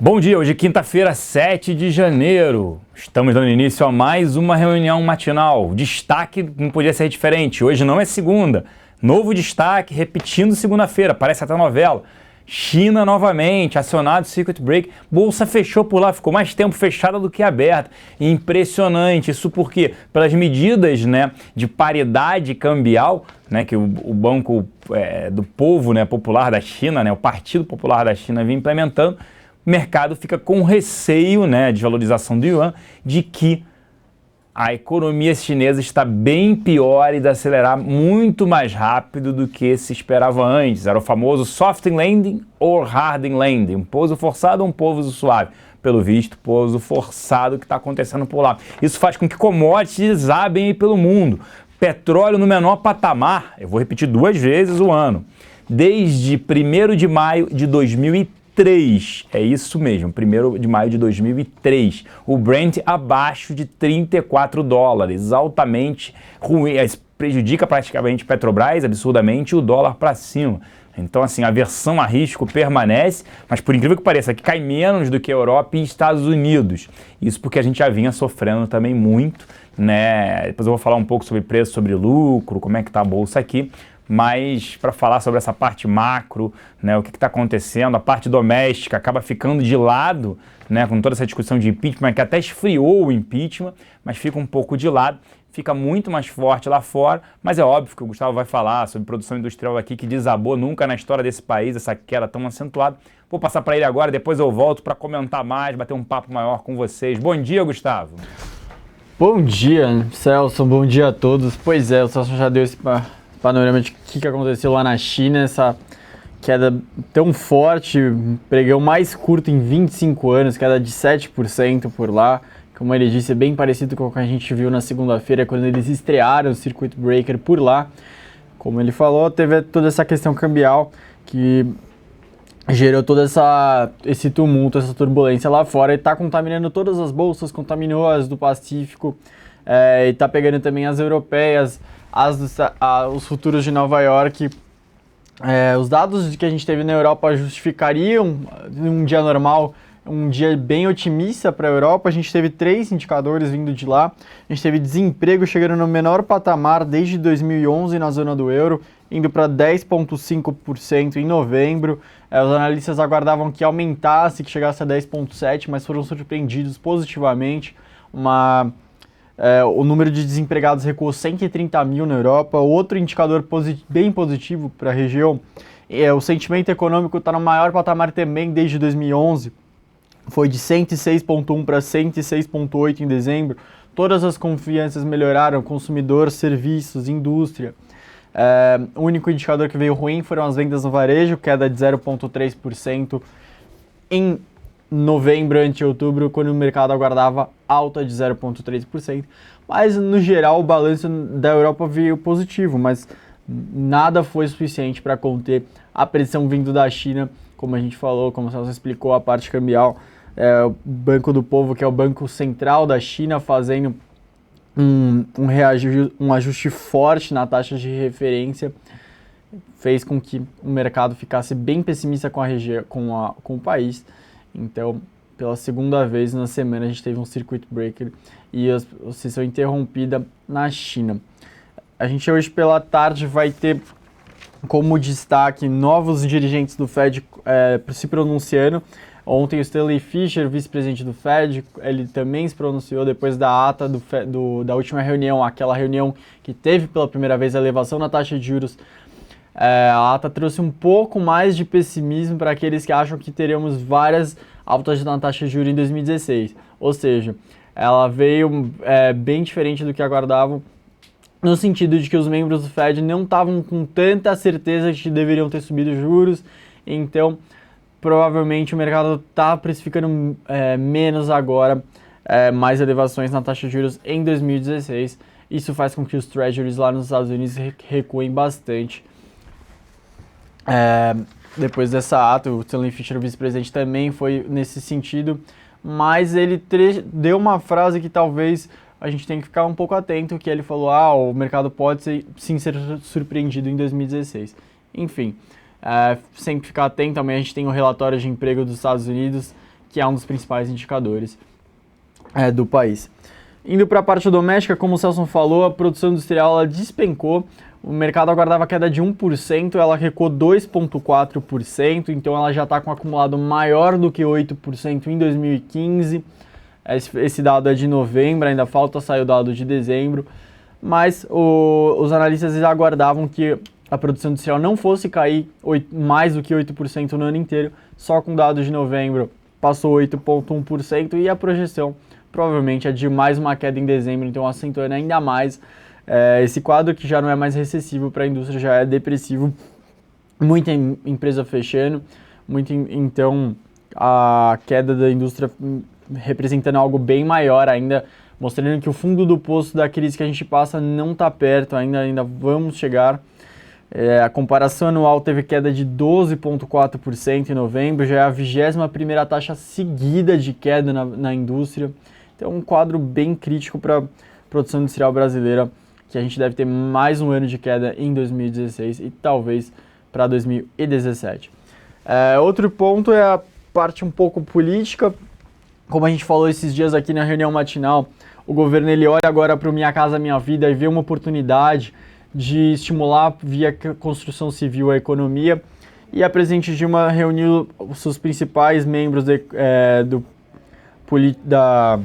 Bom dia, hoje é quinta-feira, 7 de janeiro. Estamos dando início a mais uma reunião matinal. Destaque não podia ser diferente. Hoje não é segunda. Novo destaque, repetindo segunda-feira, parece até novela. China novamente, acionado circuit break. Bolsa fechou por lá, ficou mais tempo fechada do que aberta. Impressionante. Isso porque, pelas medidas, de paridade cambial, que o Banco do Povo, Popular da China, o Partido Popular da China vem implementando, o mercado fica com receio, de valorização do yuan, de que a economia chinesa está bem pior e de acelerar muito mais rápido do que se esperava antes. Era o famoso soft landing ou hard landing, um pouso forçado ou um pouso suave. Pelo visto, pouso forçado que está acontecendo por lá. Isso faz com que commodities desabem pelo mundo. Petróleo no menor patamar, eu vou repetir 2 vezes o ano, desde 1º de maio de 2003. É isso mesmo, 1º de maio de 2003. O Brent abaixo de $34, altamente ruim, prejudica praticamente Petrobras, absurdamente, e o dólar para cima. Então, assim, a aversão a risco permanece, mas por incrível que pareça, que cai menos do que a Europa e Estados Unidos. Isso porque a gente já vinha sofrendo também muito, Depois eu vou falar um pouco sobre preço, sobre lucro, como é que tá a bolsa aqui. Mas para falar sobre essa parte macro, o que está acontecendo, a parte doméstica acaba ficando de lado, com toda essa discussão de impeachment, que até esfriou o impeachment, mas fica um pouco de lado, fica muito mais forte lá fora, mas é óbvio que o Gustavo vai falar sobre produção industrial aqui, que desabou nunca na história desse país, essa queda tão acentuada. Vou passar para ele agora, depois eu volto para comentar mais, bater um papo maior com vocês. Bom dia, Gustavo. Bom dia, Celso, bom dia a todos. Pois é, o Celso já deu esse panorama de o que aconteceu lá na China, essa queda tão forte, pregão mais curto em 25 anos, queda de 7% por lá. Como ele disse, é bem parecido com o que a gente viu na segunda-feira, quando eles estrearam o Circuit Breaker por lá. Como ele falou, teve toda essa questão cambial que gerou todo esse tumulto, essa turbulência lá fora, e está contaminando todas as bolsas, contaminou as do Pacífico, e está pegando também as europeias, os futuros de Nova York. Os dados que a gente teve na Europa justificariam um dia normal, um dia bem otimista para a Europa. A gente teve 3 indicadores vindo de lá. A gente teve desemprego chegando no menor patamar desde 2011 na zona do euro, indo para 10,5% em novembro. Os analistas aguardavam que aumentasse, que chegasse a 10,7%, mas foram surpreendidos positivamente. O número de desempregados recuou 130 mil na Europa. Outro indicador bem positivo para a região é o sentimento econômico, está no maior patamar também desde 2011. Foi de 106,1 para 106,8 em dezembro. Todas as confianças melhoraram, consumidor, serviços, indústria. O único indicador que veio ruim foram as vendas no varejo, queda de 0,3% em novembro ante outubro, quando o mercado aguardava alta de 0,3%. Mas, no geral, o balanço da Europa veio positivo, mas nada foi suficiente para conter a pressão vindo da China, como a gente falou, como o Celso explicou, a parte cambial. O Banco do Povo, que é o Banco Central da China, fazendo um ajuste forte na taxa de referência, fez com que o mercado ficasse bem pessimista com a região, com o país. Então, pela segunda vez na semana, a gente teve um circuit breaker e a sessão interrompida na China. A gente hoje pela tarde vai ter como destaque novos dirigentes do Fed se pronunciando. Ontem o Stanley Fischer, vice-presidente do Fed, ele também se pronunciou depois da ata da última reunião, aquela reunião que teve pela primeira vez a elevação na taxa de juros. A ata trouxe um pouco mais de pessimismo para aqueles que acham que teremos várias altas na taxa de juros em 2016. Ou seja, ela veio bem diferente do que aguardavam, no sentido de que os membros do Fed não estavam com tanta certeza de que deveriam ter subido juros. Então, provavelmente o mercado está precificando menos agora, mais elevações na taxa de juros em 2016. Isso faz com que os treasuries lá nos Estados Unidos recuem bastante. Depois dessa ata, o Stanley Fischer, o vice-presidente, também foi nesse sentido, mas ele deu uma frase que talvez a gente tenha que ficar um pouco atento, que ele falou, o mercado pode sim ser surpreendido em 2016. Enfim, sempre ficar atento. Também a gente tem o relatório de emprego dos Estados Unidos, que é um dos principais indicadores do país. Indo para a parte doméstica, como o Celso falou, a produção industrial ela despencou. O mercado aguardava queda de 1%, ela recuou 2,4%, então ela já está com um acumulado maior do que 8% em 2015. Esse dado é de novembro, ainda falta sair o dado de dezembro, mas os analistas aguardavam que a produção industrial não fosse cair mais do que 8% no ano inteiro, só com o dado de novembro passou 8,1% e a projeção provavelmente é de mais uma queda em dezembro, então acentuando ainda mais esse quadro que já não é mais recessivo para a indústria, já é depressivo, muita empresa fechando, então a queda da indústria representando algo bem maior ainda, mostrando que o fundo do poço da crise que a gente passa não está perto, ainda vamos chegar. A comparação anual teve queda de 12,4% em novembro, já é a 21ª taxa seguida de queda na indústria. Então, um quadro bem crítico para a produção industrial brasileira, que a gente deve ter mais um ano de queda em 2016 e talvez para 2017. Outro ponto é a parte um pouco política. Como a gente falou esses dias aqui na reunião matinal, o governo ele olha agora para o Minha Casa Minha Vida e vê uma oportunidade de estimular via construção civil a economia. E a presidente Dilma reuniu os seus principais membros da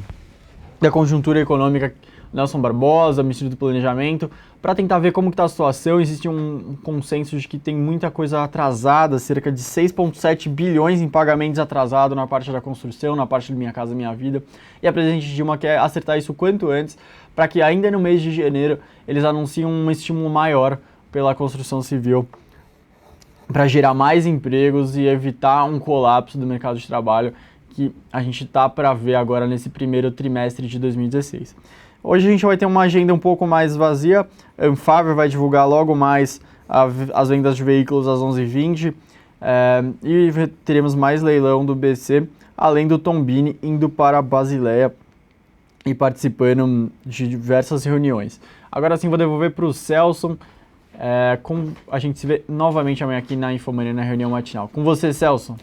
conjuntura econômica, Nelson Barbosa, ministro do Planejamento, para tentar ver como está a situação. Existe um consenso de que tem muita coisa atrasada, cerca de 6,7 bilhões em pagamentos atrasados na parte da construção, na parte do Minha Casa Minha Vida. E a presidente Dilma quer acertar isso quanto antes, para que ainda no mês de janeiro eles anunciem um estímulo maior pela construção civil, para gerar mais empregos e evitar um colapso do mercado de trabalho que a gente está para ver agora nesse primeiro trimestre de 2016. Hoje a gente vai ter uma agenda um pouco mais vazia. A Anfávia vai divulgar logo mais as vendas de veículos às 11h20 e teremos mais leilão do BC, além do Tombini indo para a Basileia e participando de diversas reuniões. Agora sim vou devolver para o Celso. A gente se vê novamente amanhã aqui na Infomania, na reunião matinal. Com você, Celso.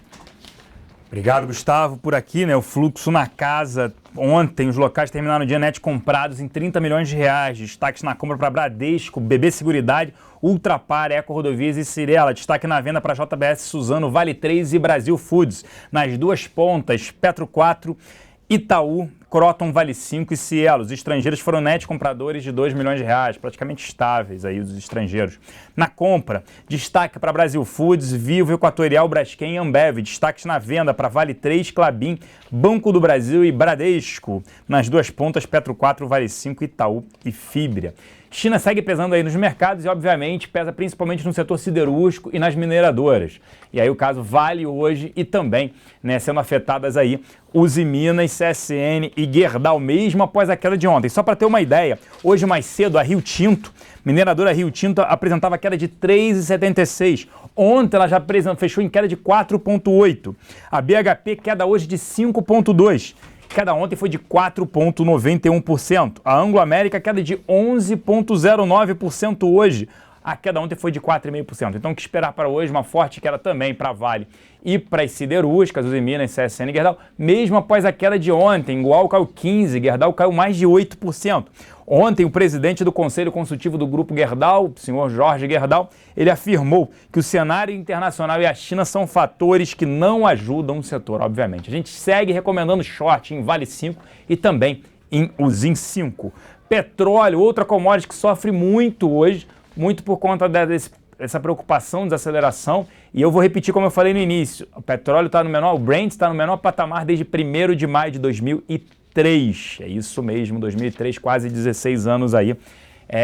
Obrigado, Gustavo. Por aqui, o fluxo na casa. Ontem, os locais terminaram o dia net comprados em 30 milhões de reais. Destaques na compra para Bradesco, BB Seguridade, Ultrapar, Eco Rodovias e Cirela. Destaque na venda para JBS Suzano, Vale 3 e Brasil Foods. Nas duas pontas, Petro 4, Itaú, Croton, Vale 5 e Cielo. Os estrangeiros foram net compradores de 2 milhões de reais, praticamente estáveis aí os estrangeiros. Na compra, destaque para Brasil Foods, Vivo, Equatorial, Braskem e Ambev. Destaques na venda para Vale 3, Klabin, Banco do Brasil e Bradesco. Nas duas pontas, Petro 4, Vale 5, Itaú e Fibria. China segue pesando aí nos mercados e, obviamente, pesa principalmente no setor siderúrgico e nas mineradoras. E aí o caso Vale hoje e também, sendo afetadas aí Usiminas, CSN e Gerdau, mesmo após a queda de ontem. Só para ter uma ideia, hoje mais cedo a Rio Tinto, mineradora Rio Tinto, apresentava queda de 3,76. Ontem ela já fechou em queda de 4,8. A BHP queda hoje de 5,2. Queda ontem foi de 4,91%. A Anglo América queda de 11,09% hoje. A queda ontem foi de 4,5%. Então, o que esperar para hoje? Uma forte queda também para a Vale e para as siderúrgicas, Usiminas, CSN e Gerdau, mesmo após a queda de ontem. Igual caiu 15%, Gerdau caiu mais de 8%. Ontem, o presidente do Conselho Consultivo do Grupo Gerdau, o senhor Jorge Gerdau, ele afirmou que o cenário internacional e a China são fatores que não ajudam o setor, obviamente. A gente segue recomendando short em Vale 5 e também em Usim 5. Petróleo, outra commodity que sofre muito hoje, muito por conta dessa preocupação, desaceleração, e eu vou repetir como eu falei no início, o petróleo está no menor, o Brent está no menor patamar desde 1º de maio de 2003, é isso mesmo, 2003, quase 16 anos aí.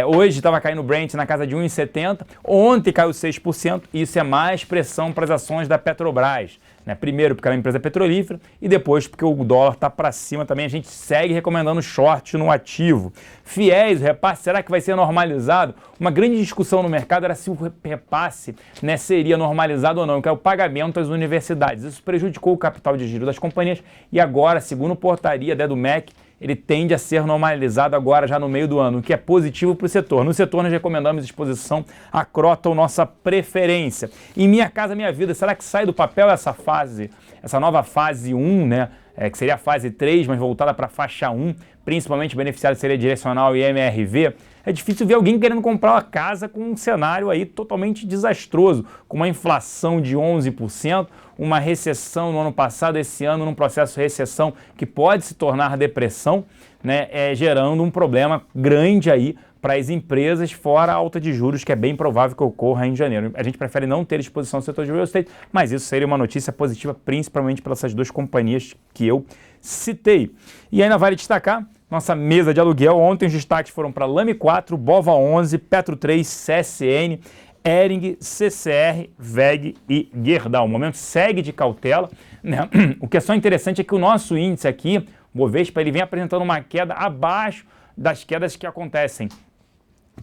Hoje estava caindo o Brent na casa de 1,70, ontem caiu 6%, e isso é mais pressão para as ações da Petrobras. Primeiro porque ela é uma empresa petrolífera e depois porque o dólar está para cima também. A gente segue recomendando short no ativo. FIES, o repasse, será que vai ser normalizado? Uma grande discussão no mercado era se o repasse seria normalizado ou não, que é o pagamento às universidades. Isso prejudicou o capital de giro das companhias e agora, segundo portaria do MEC, ele tende a ser normalizado agora, já no meio do ano, o que é positivo para o setor. No setor, nós recomendamos exposição à Croton, nossa preferência. E Minha Casa Minha Vida, será que sai do papel essa fase, essa nova fase 1, né? Que seria a fase 3, mas voltada para a faixa 1, principalmente beneficiário seria direcional e MRV? É difícil ver alguém querendo comprar uma casa com um cenário aí totalmente desastroso, com uma inflação de 11%, uma recessão no ano passado, esse ano num processo de recessão que pode se tornar depressão, né, gerando um problema grande aí para as empresas, fora a alta de juros, que é bem provável que ocorra em janeiro. A gente prefere não ter exposição ao setor de real estate, mas isso seria uma notícia positiva, principalmente para essas duas companhias que eu citei. E ainda vale destacar nossa mesa de aluguel. Ontem os destaques foram para Lame 4, Bova 11, Petro 3, CSN, Hering, CCR, VEG e Gerdau. O momento segue de cautela, né? O que é só interessante é que o nosso índice aqui, o Bovespa, ele vem apresentando uma queda abaixo das quedas que acontecem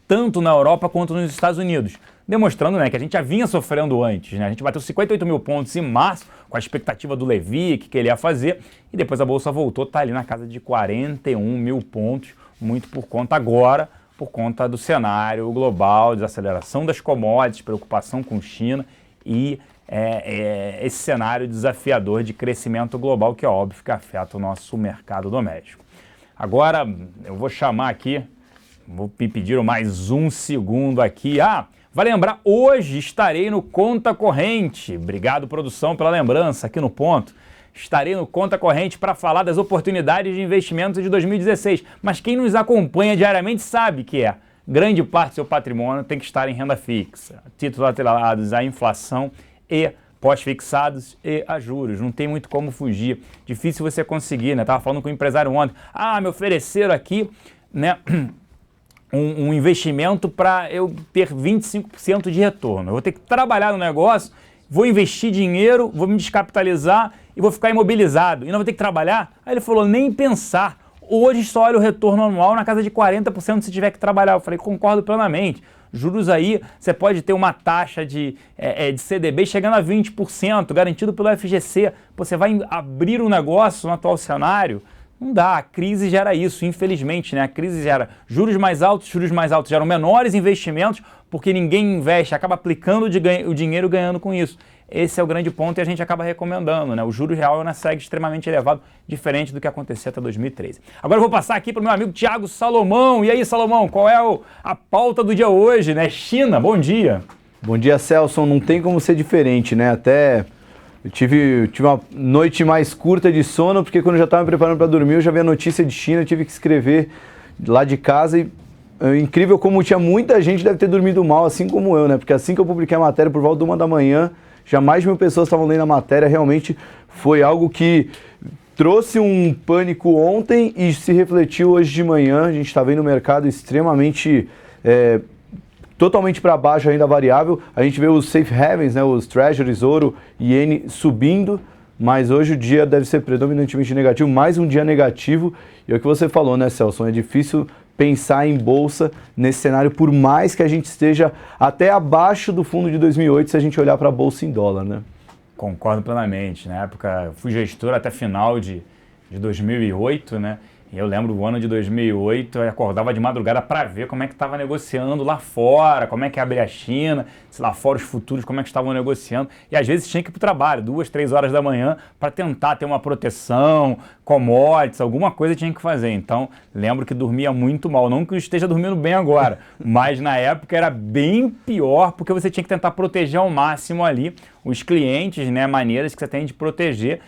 tanto na Europa quanto nos Estados Unidos, demonstrando, né, que a gente já vinha sofrendo antes, né? A gente bateu 58 mil pontos em março, com a expectativa do Levy, que ele ia fazer, e depois a Bolsa voltou, está ali na casa de 41 mil pontos, muito por conta do cenário global, desaceleração das commodities, preocupação com China e esse cenário desafiador de crescimento global, que é óbvio que afeta o nosso mercado doméstico. Agora, eu vou chamar aqui, vou pedir mais um segundo aqui. Vai lembrar, hoje estarei no Conta Corrente. Obrigado, produção, pela lembrança aqui no ponto. Estarei no Conta Corrente para falar das oportunidades de investimentos de 2016. Mas quem nos acompanha diariamente sabe que grande parte do seu patrimônio tem que estar em renda fixa, títulos atrelados à inflação e pós-fixados e a juros. Não tem muito como fugir. Difícil você conseguir, né? Estava falando com o empresário ontem. Me ofereceram aqui, né, um investimento para eu ter 25% de retorno. Eu vou ter que trabalhar no negócio, vou investir dinheiro, vou me descapitalizar e vou ficar imobilizado. E não vou ter que trabalhar? Aí ele falou, nem pensar. Hoje só olha o retorno anual na casa de 40% se tiver que trabalhar. Eu falei, concordo plenamente. Juros aí, você pode ter uma taxa de CDB chegando a 20%, garantido pelo FGC. Você vai abrir um negócio no atual cenário? Não dá, a crise gera isso, infelizmente, né? A crise gera juros mais altos geram menores investimentos, porque ninguém investe, acaba aplicando o dinheiro ganhando com isso. Esse é o grande ponto e a gente acaba recomendando, né? O juro real ainda segue extremamente elevado, diferente do que acontecia até 2013. Agora eu vou passar aqui para o meu amigo Thiago Salomão. E aí, Salomão, qual é a pauta do dia hoje, né? China, bom dia. Bom dia, Celso. Não tem como ser diferente, né? Até eu tive uma noite mais curta de sono, porque quando eu já estava me preparando para dormir, eu já vi a notícia de China, eu tive que escrever lá de casa e é incrível como tinha muita gente deve ter dormido mal, assim como eu, né? Porque assim que eu publiquei a matéria, por volta de 1 da manhã, já mais de 1.000 pessoas estavam lendo a matéria. Realmente foi algo que trouxe um pânico ontem e se refletiu hoje de manhã. A gente está vendo o mercado extremamente, totalmente para baixo ainda variável. A gente vê os safe havens, né, os treasuries, ouro e iene subindo, mas hoje o dia deve ser predominantemente negativo, mais um dia negativo. E é o que você falou, né, Celso? É difícil pensar em bolsa nesse cenário, por mais que a gente esteja até abaixo do fundo de 2008, se a gente olhar para a bolsa em dólar, né? Concordo plenamente. Na época, fui gestor até final de 2008, né? E eu lembro do ano de 2008, eu acordava de madrugada para ver como é que estava negociando lá fora, como é que abria a China, se lá fora os futuros, como é que estavam negociando. E às vezes tinha que ir para o trabalho, 2, 3 horas da manhã, para tentar ter uma proteção, commodities, alguma coisa tinha que fazer. Então, lembro que dormia muito mal. Não que eu esteja dormindo bem agora, mas na época era bem pior, porque você tinha que tentar proteger ao máximo ali os clientes, né, maneiras que você tem de proteger.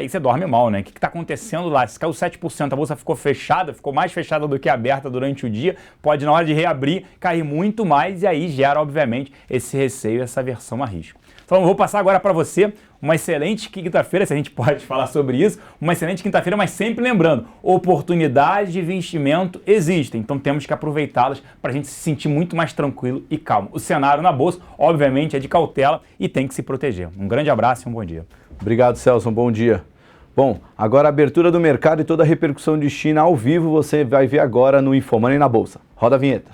E você dorme mal, né? O que está acontecendo lá? Se caiu 7%, a bolsa ficou fechada, ficou mais fechada do que aberta durante o dia, pode na hora de reabrir cair muito mais e aí gera, obviamente, esse receio, essa aversão a risco. Então, vou passar agora para você uma excelente quinta-feira, se a gente pode falar sobre isso, uma excelente quinta-feira, mas sempre lembrando, oportunidades de investimento existem, então temos que aproveitá-las para a gente se sentir muito mais tranquilo e calmo. O cenário na bolsa, obviamente, é de cautela e tem que se proteger. Um grande abraço e um bom dia. Obrigado, Celso. Um bom dia. Bom, agora a abertura do mercado e toda a repercussão de China ao vivo você vai ver agora no InfoMoney na Bolsa. Roda a vinheta.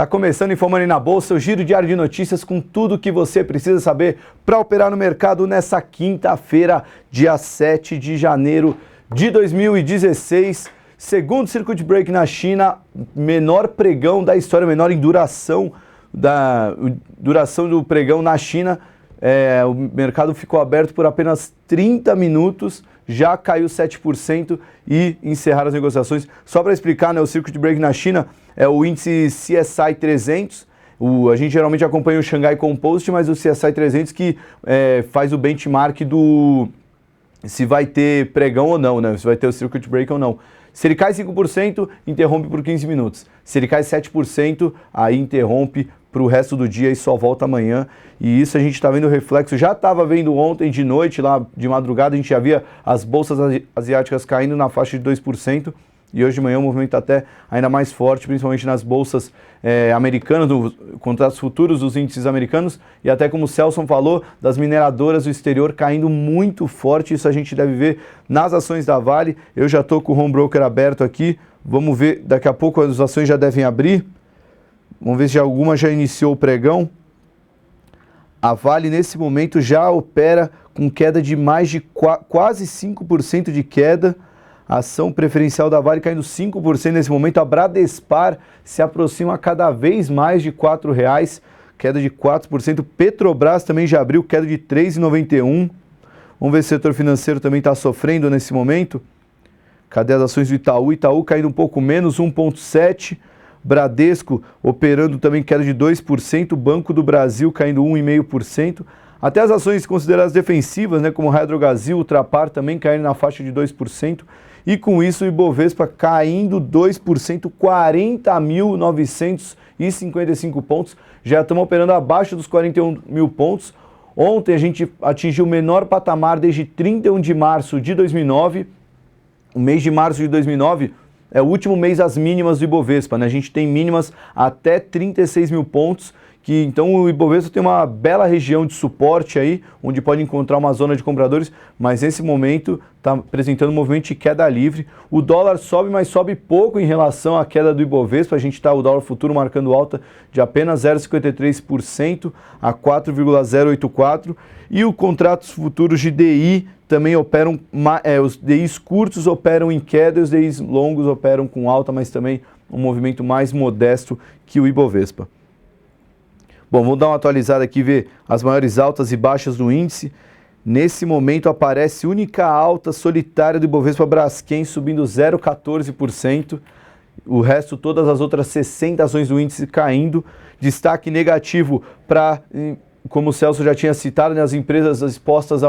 Tá começando Infomani na Bolsa, o giro diário de notícias com tudo que você precisa saber para operar no mercado nessa quinta-feira, dia 7 de janeiro de 2016. Segundo circuit break na China, menor pregão da história, menor em duração do pregão na China. O mercado ficou aberto por apenas 30 minutos, já caiu 7% e encerraram as negociações. Só para explicar, né, o circuit break na China é o índice CSI 300. A gente geralmente acompanha o Shanghai Composite, mas o CSI 300 que faz o benchmark do se vai ter pregão ou não, né? Se vai ter o circuit break ou não. Se ele cai 5%, interrompe por 15 minutos. Se ele cai 7%, aí interrompe para o resto do dia e só volta amanhã. E isso a gente está vendo o reflexo. Já estava vendo ontem de noite, lá de madrugada, a gente já via as bolsas asiáticas caindo na faixa de 2%. E hoje de manhã o movimento está até ainda mais forte, principalmente nas bolsas americanas, nos contratos futuros dos índices americanos. E até como o Celso falou, das mineradoras do exterior caindo muito forte. Isso a gente deve ver nas ações da Vale. Eu já estou com o home broker aberto aqui. Vamos ver, daqui a pouco as ações já devem abrir. Vamos ver se alguma já iniciou o pregão. A Vale nesse momento já opera com queda de mais de quase 5% de queda. A ação preferencial da Vale caindo 5% nesse momento. A Bradespar se aproxima cada vez mais de R$ 4,00, queda de 4%. Petrobras também já abriu, queda de 3,91. Vamos ver se o setor financeiro também está sofrendo nesse momento. Cadê as ações do Itaú? Itaú caindo um pouco menos, 1,7%. Bradesco operando também queda de 2%. Banco do Brasil caindo 1,5%. Até as ações consideradas defensivas, né, como Hidrogasil, Ultrapar, também caindo na faixa de 2%. E com isso o Ibovespa caindo 2%, 40.955 pontos. Já estamos operando abaixo dos 41 mil pontos. Ontem a gente atingiu o menor patamar desde 31 de março de 2009. O mês de março de 2009 é o último mês às mínimas do Ibovespa, né? A gente tem mínimas até 36 mil pontos. Então o Ibovespa tem uma bela região de suporte aí, onde pode encontrar uma zona de compradores, mas nesse momento está apresentando um movimento de queda livre. O dólar sobe, mas sobe pouco em relação à queda do Ibovespa. A gente está o dólar futuro marcando alta de apenas 0,53% a 4,084%. E os contratos futuros de DI também operam, os DIs curtos operam em queda e os DIs longos operam com alta, mas também um movimento mais modesto que o Ibovespa. Bom, vamos dar uma atualizada aqui e ver as maiores altas e baixas do índice. Nesse momento aparece única alta solitária do Ibovespa Braskem subindo 0,14%. O resto, todas as outras 60 ações do índice caindo. Destaque negativo para, como o Celso já tinha citado, né, as empresas expostas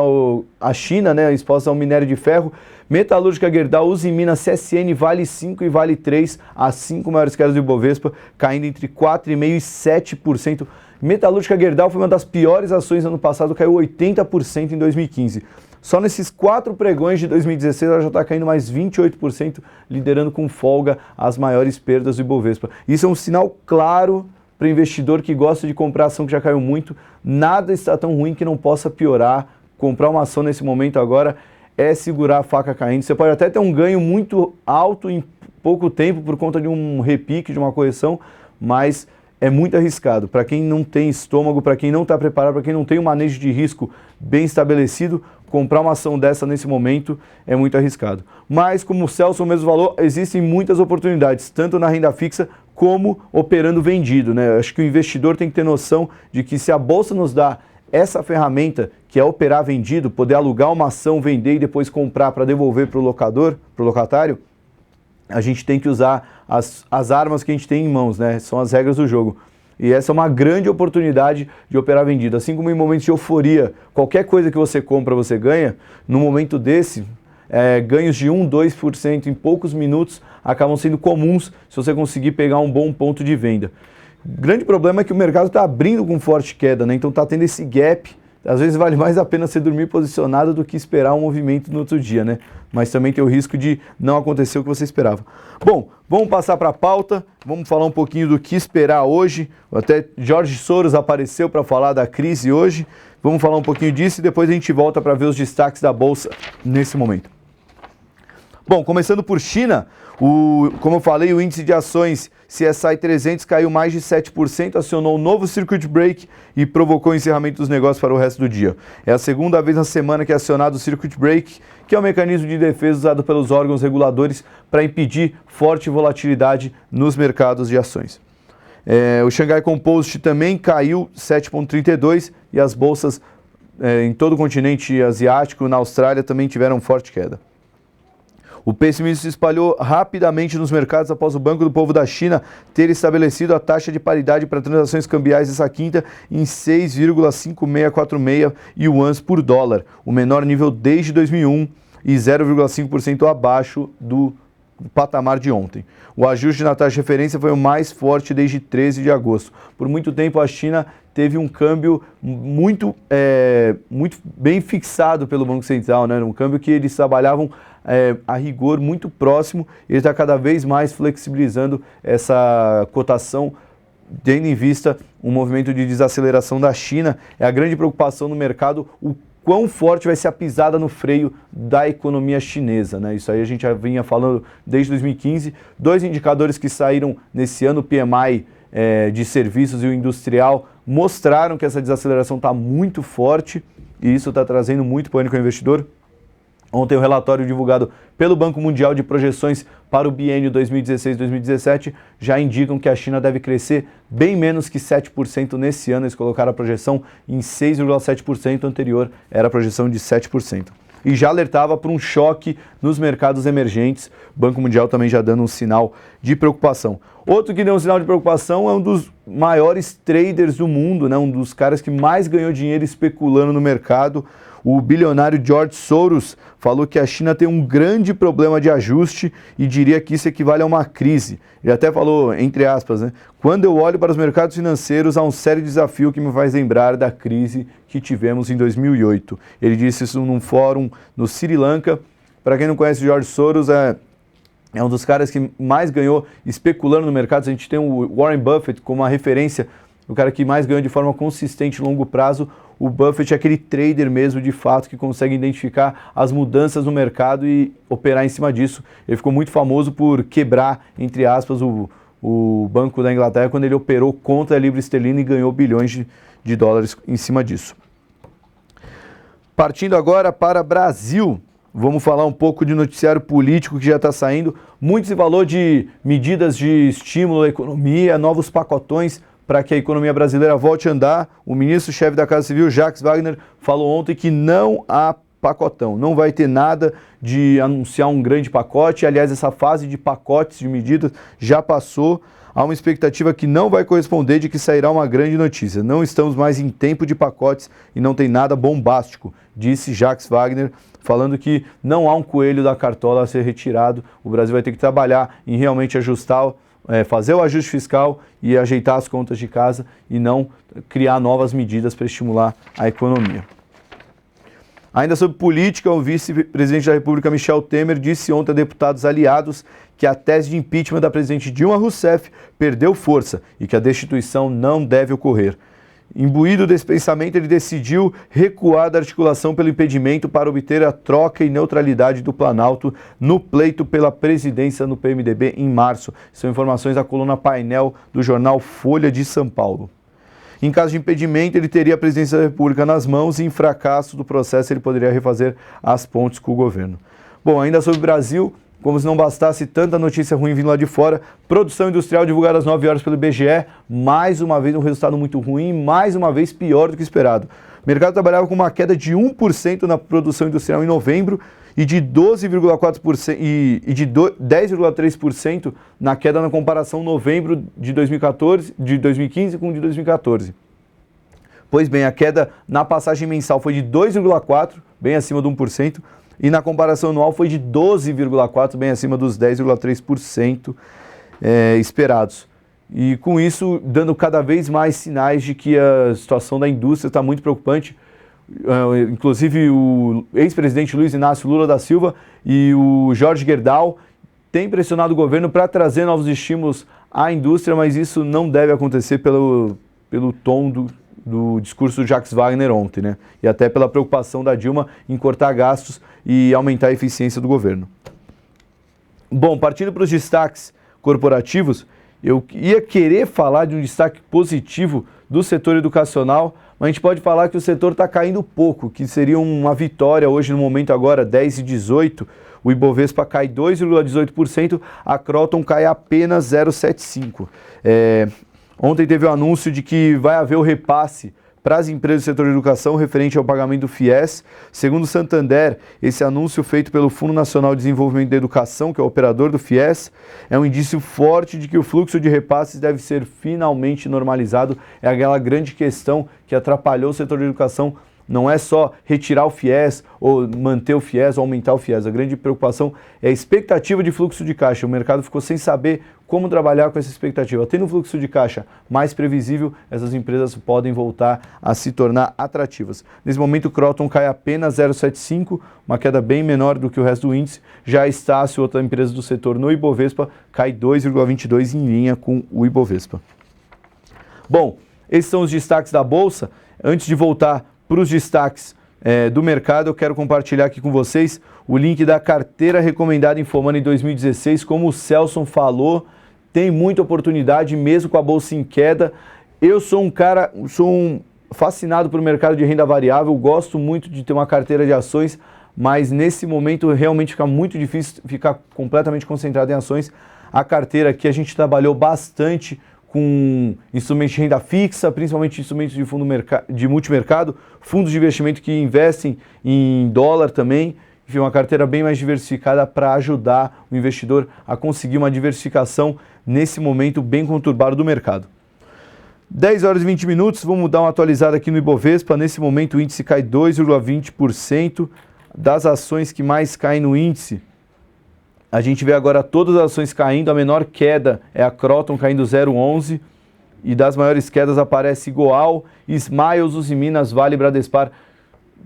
à China, né, expostas ao minério de ferro. Metalúrgica, Gerdau, Usiminas, CSN, Vale 5 e Vale 3, as 5 maiores quedas do Ibovespa, caindo entre 4,5% e 7%. Metalúrgica Gerdau foi uma das piores ações ano passado, caiu 80% em 2015. Só nesses 4 pregões de 2016 ela já está caindo mais 28%, liderando com folga as maiores perdas do Ibovespa. Isso é um sinal claro para o investidor que gosta de comprar ação que já caiu muito. Nada está tão ruim que não possa piorar. Comprar uma ação nesse momento agora é segurar a faca caindo. Você pode até ter um ganho muito alto em pouco tempo por conta de um repique, de uma correção, mas é muito arriscado. Para quem não tem estômago, para quem não está preparado, para quem não tem um manejo de risco bem estabelecido, comprar uma ação dessa nesse momento é muito arriscado. Mas, como o Celso mesmo falou, existem muitas oportunidades, tanto na renda fixa como operando vendido, né? Eu acho que o investidor tem que ter noção de que se a Bolsa nos dá essa ferramenta, que é operar vendido, poder alugar uma ação, vender e depois comprar para devolver para o locador, para o locatário, a gente tem que usar as armas que a gente tem em mãos, né? São as regras do jogo. E essa é uma grande oportunidade de operar vendido. Assim como em momentos de euforia, qualquer coisa que você compra, você ganha. No momento desse, ganhos de 1%, 2% em poucos minutos acabam sendo comuns se você conseguir pegar um bom ponto de venda. O grande problema é que o mercado está abrindo com forte queda, né? Então está tendo esse gap. Às vezes vale mais a pena você dormir posicionado do que esperar um movimento no outro dia, né? Mas também tem o risco de não acontecer o que você esperava. Bom, vamos passar para a pauta, vamos falar um pouquinho do que esperar hoje. Até Jorge Soros apareceu para falar da crise hoje. Vamos falar um pouquinho disso e depois a gente volta para ver os destaques da Bolsa nesse momento. Bom, começando por China, como eu falei, o índice de ações CSI 300 caiu mais de 7%, acionou um novo circuit break e provocou o encerramento dos negócios para o resto do dia. É a segunda vez na semana que é acionado o circuit break, que é o mecanismo de defesa usado pelos órgãos reguladores para impedir forte volatilidade nos mercados de ações. O Shanghai Composite também caiu 7,32% e as bolsas em todo o continente asiático, na Austrália, também tiveram forte queda. O pessimismo se espalhou rapidamente nos mercados após o Banco do Povo da China ter estabelecido a taxa de paridade para transações cambiais essa quinta em 6,5646 yuans por dólar, o menor nível desde 2001 e 0,5% abaixo do patamar de ontem. O ajuste na taxa de referência foi o mais forte desde 13 de agosto. Por muito tempo a China teve um câmbio muito bem fixado pelo Banco Central, né? Um câmbio que eles trabalhavam a rigor muito próximo. Ele está cada vez mais flexibilizando essa cotação, tendo em vista um movimento de desaceleração da China. É a grande preocupação no mercado, o quão forte vai ser a pisada no freio da economia chinesa, né? Isso aí a gente já vinha falando desde 2015. Dois indicadores que saíram nesse ano, o PMI de serviços e o industrial, mostraram que essa desaceleração está muito forte e isso está trazendo muito pânico ao investidor. Ontem o relatório divulgado pelo Banco Mundial de Projeções para o biênio 2016-2017 já indicam que a China deve crescer bem menos que 7% nesse ano. Eles colocaram a projeção em 6,7%, anterior era a projeção de 7%. E já alertava para um choque nos mercados emergentes, o Banco Mundial também já dando um sinal de preocupação. Outro que deu um sinal de preocupação é um dos maiores traders do mundo, né? Um dos caras que mais ganhou dinheiro especulando no mercado. O bilionário George Soros falou que a China tem um grande problema de ajuste e diria que isso equivale a uma crise. Ele até falou, entre aspas, né? Quando eu olho para os mercados financeiros, há um sério desafio que me faz lembrar da crise que tivemos em 2008. Ele disse isso num fórum no Sri Lanka. Para quem não conhece, George Soros é um dos caras que mais ganhou especulando no mercado. A gente tem o Warren Buffett como uma referência, o cara que mais ganhou de forma consistente em longo prazo. O Buffett é aquele trader mesmo, de fato, que consegue identificar as mudanças no mercado e operar em cima disso. Ele ficou muito famoso por quebrar, entre aspas, o Banco da Inglaterra quando ele operou contra a libra esterlina e ganhou bilhões de dólares em cima disso. Partindo agora para Brasil, vamos falar um pouco de noticiário político que já está saindo. Muito se falou de medidas de estímulo à economia, novos pacotões para que a economia brasileira volte a andar. O ministro-chefe da Casa Civil, Jacques Wagner, falou ontem que não há pacotão, não vai ter nada de anunciar um grande pacote. Aliás, essa fase de pacotes de medidas já passou. Há uma expectativa que não vai corresponder de que sairá uma grande notícia. Não estamos mais em tempo de pacotes e não tem nada bombástico, disse Jacques Wagner, falando que não há um coelho da cartola a ser retirado. O Brasil vai ter que trabalhar em realmente ajustar, fazer o ajuste fiscal e ajeitar as contas de casa e não criar novas medidas para estimular a economia. Ainda sobre política, o vice-presidente da República, Michel Temer, disse ontem a deputados aliados que a tese de impeachment da presidente Dilma Rousseff perdeu força e que a destituição não deve ocorrer. Imbuído desse pensamento, ele decidiu recuar da articulação pelo impedimento para obter a troca e neutralidade do Planalto no pleito pela presidência no PMDB em março. São informações da coluna Painel do jornal Folha de São Paulo. Em caso de impedimento, ele teria a presidência da República nas mãos e, em fracasso do processo, ele poderia refazer as pontes com o governo. Bom, ainda sobre o Brasil, como se não bastasse tanta notícia ruim vindo lá de fora, produção industrial divulgada às 9 horas pelo IBGE, mais uma vez um resultado muito ruim, mais uma vez pior do que esperado. O mercado trabalhava com uma queda de 1% na produção industrial em novembro e de 12,4% e de 10,3% na queda na comparação novembro de 2015 com de 2014. Pois bem, a queda na passagem mensal foi de 2,4%, bem acima de 1%, e na comparação anual foi de 12,4%, bem acima dos 10,3% esperados. E com isso, dando cada vez mais sinais de que a situação da indústria está muito preocupante. Inclusive o ex-presidente Luiz Inácio Lula da Silva e o Jorge Gerdau têm pressionado o governo para trazer novos estímulos à indústria, mas isso não deve acontecer pelo tom do discurso do Jacques Wagner ontem, né? E até pela preocupação da Dilma em cortar gastos e aumentar a eficiência do governo. Bom, partindo para os destaques corporativos, eu ia querer falar de um destaque positivo do setor educacional, mas a gente pode falar que o setor está caindo pouco, que seria uma vitória hoje no momento agora, 10,18, o Ibovespa cai 2,18%, a Kroton cai apenas 0,75%. Ontem teve o anúncio de que vai haver o repasse para as empresas do setor de educação referente ao pagamento do FIES. Segundo o Santander, esse anúncio feito pelo Fundo Nacional de Desenvolvimento da Educação, que é o operador do FIES, é um indício forte de que o fluxo de repasses deve ser finalmente normalizado. É aquela grande questão que atrapalhou o setor de educação. Não é só retirar o FIES ou manter o FIES ou aumentar o FIES. A grande preocupação é a expectativa de fluxo de caixa. O mercado ficou sem saber como trabalhar com essa expectativa. Tendo um fluxo de caixa mais previsível, essas empresas podem voltar a se tornar atrativas. Nesse momento, o Kroton cai apenas 0,75, uma queda bem menor do que o resto do índice. Já a Estácio, outra empresa do setor no Ibovespa, cai 2,22 em linha com o Ibovespa. Bom, esses são os destaques da Bolsa. Antes de voltar para os destaques do mercado, eu quero compartilhar aqui com vocês o link da carteira recomendada Infomoney 2016. Como o Celson falou, tem muita oportunidade mesmo com a bolsa em queda. Eu sou fascinado por mercado de renda variável, gosto muito de ter uma carteira de ações, mas nesse momento realmente fica muito difícil ficar completamente concentrado em ações. A carteira aqui a gente trabalhou bastante com instrumentos de renda fixa, principalmente instrumentos de multimercado, fundos de investimento que investem em dólar também. Enfim, uma carteira bem mais diversificada para ajudar o investidor a conseguir uma diversificação nesse momento bem conturbado do mercado. 10 horas e 20 minutos, vamos dar uma atualizada aqui no Ibovespa. Nesse momento o índice cai 2,20%. Das ações que mais caem no índice, a gente vê agora todas as ações caindo. A menor queda é a Kroton caindo 0,11%. E das maiores quedas aparece Goal, Smiles, Usiminas, Vale, Bradespar,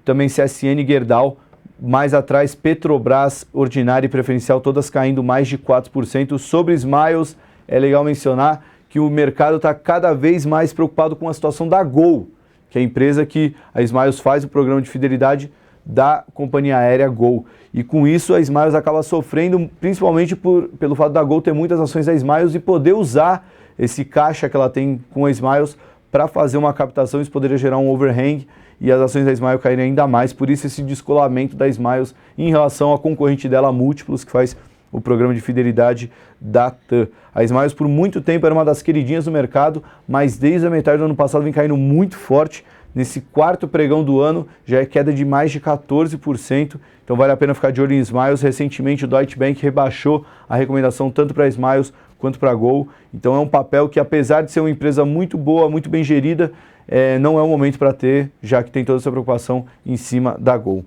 também CSN e Gerdau. Mais atrás, Petrobras, Ordinária e Preferencial, todas caindo mais de 4%. Sobre Smiles, é legal mencionar que o mercado está cada vez mais preocupado com a situação da Gol, que é a empresa que a Smiles faz o programa de fidelidade da companhia aérea Gol. E com isso a Smiles acaba sofrendo, principalmente pelo fato da Gol ter muitas ações da Smiles e poder usar esse caixa que ela tem com a Smiles para fazer uma captação. Isso poderia gerar um overhang e as ações da Smiles caírem ainda mais. Por isso esse descolamento da Smiles em relação à concorrente dela, Múltiplos, que faz o programa de fidelidade da TAM. A Smiles por muito tempo era uma das queridinhas do mercado, mas desde a metade do ano passado vem caindo muito forte. Nesse quarto pregão do ano já é queda de mais de 14%, então vale a pena ficar de olho em Smiles. Recentemente o Deutsche Bank rebaixou a recomendação tanto para Smiles quanto para a Gol, então é um papel que, apesar de ser uma empresa muito boa, muito bem gerida, não é o momento para ter, já que tem toda essa preocupação em cima da Gol.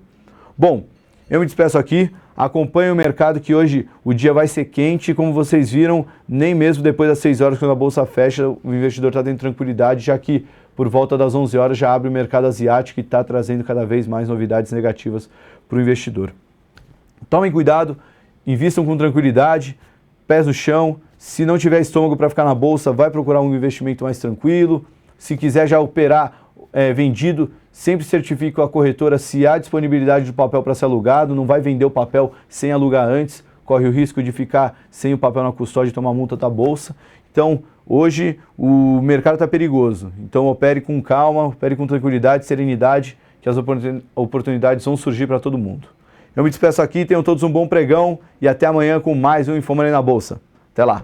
Bom, eu me despeço aqui, acompanhe o mercado que hoje o dia vai ser quente, como vocês viram, nem mesmo depois das 6 horas quando a bolsa fecha, o investidor está tendo tranquilidade, já que por volta das 11 horas já abre o mercado asiático e está trazendo cada vez mais novidades negativas para o investidor. Tomem cuidado, invistam com tranquilidade, pés no chão. Se não tiver estômago para ficar na bolsa, vai procurar um investimento mais tranquilo. Se quiser já operar vendido, sempre certifique com a corretora se há disponibilidade do papel para ser alugado. Não vai vender o papel sem alugar antes, corre o risco de ficar sem o papel na custódia e tomar multa da bolsa. Então, hoje o mercado está perigoso, então opere com calma, opere com tranquilidade, serenidade, que as oportunidades vão surgir para todo mundo. Eu me despeço aqui, tenham todos um bom pregão e até amanhã com mais um Infomoney na Bolsa. Até lá!